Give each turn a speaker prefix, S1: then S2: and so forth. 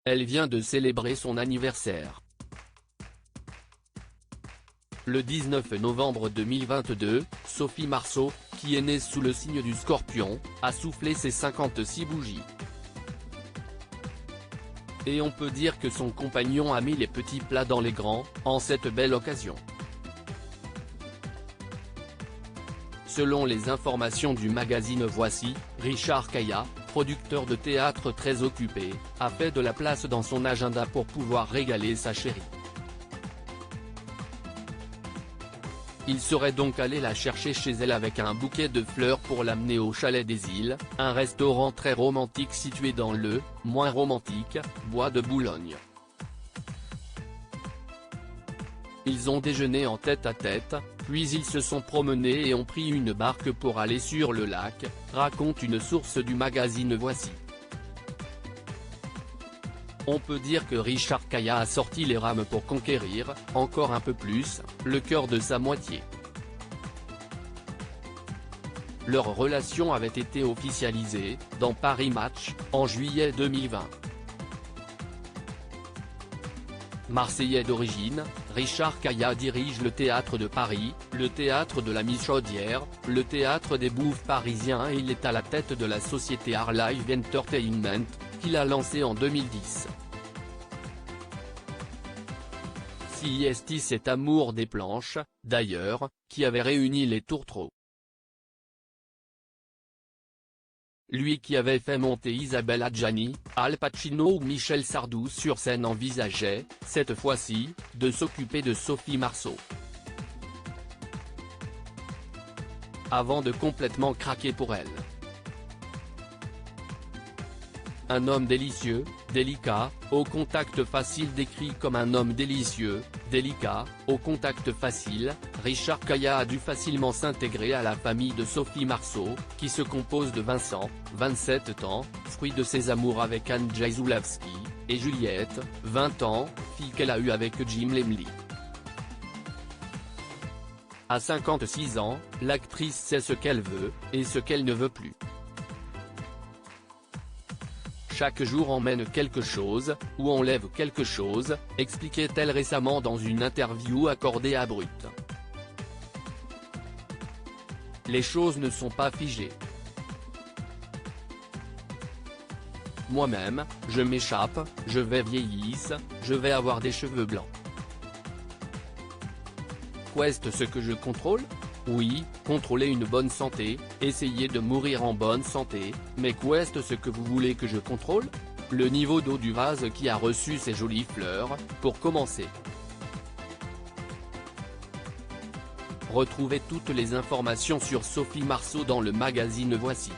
S1: Elle vient de célébrer son anniversaire. Le 19 novembre 2022, Sophie Marceau, qui est née sous le signe du Scorpion, a soufflé ses 56 bougies. Et on peut dire que son compagnon a mis les petits plats dans les grands, en cette belle occasion. Selon les informations du magazine Voici, Richard Caillat, producteur de théâtre très occupé, a fait de la place dans son agenda pour pouvoir régaler sa chérie. Il serait donc allé la chercher chez elle avec un bouquet de fleurs pour l'amener au Chalet des Îles, un restaurant très romantique situé dans le, moins romantique, bois de Boulogne. Ils ont déjeuné en tête-à-tête, puis ils se sont promenés et ont pris une barque pour aller sur le lac, raconte une source du magazine Voici. On peut dire que Richard Caillat a sorti les rames pour conquérir, encore un peu plus, le cœur de sa moitié. Leur relation avait été officialisée, dans Paris Match, en juillet 2020. Marseillais d'origine, Richard Caillat dirige le Théâtre de Paris, le Théâtre de la Michaudière, le Théâtre des Bouffes parisiens et il est à la tête de la société Art Live Entertainment, qu'il a lancée en 2010. CIST cet amour des planches, d'ailleurs, qui avait réuni les tourtereaux. Lui qui avait fait monter Isabelle Adjani, Al Pacino ou Michel Sardou sur scène envisageait, cette fois-ci, de s'occuper de Sophie Marceau. Avant de complètement craquer pour elle. Un homme délicieux, délicat, au contact facile décrit comme un homme délicieux, délicat, au contact facile, Richard Caillat a dû facilement s'intégrer à la famille de Sophie Marceau, qui se compose de Vincent, 27 ans, fruit de ses amours avec Anne Jaisulawski, et Juliette, 20 ans, fille qu'elle a eue avec Jim Lemley. À 56 ans, l'actrice sait ce qu'elle veut, et ce qu'elle ne veut plus. Chaque jour emmène quelque chose, ou enlève quelque chose, expliquait-elle récemment dans une interview accordée à Brut. Les choses ne sont pas figées. Moi-même, je m'échappe, je vais vieillir, je vais avoir des cheveux blancs. Qu'est-ce ce que je contrôle ? Oui, contrôler une bonne santé, essayer de mourir en bonne santé, mais qu'est-ce ce que vous voulez que je contrôle ? Le niveau d'eau du vase qui a reçu ces jolies fleurs, pour commencer. Retrouvez toutes les informations sur Sophie Marceau dans le magazine Voici.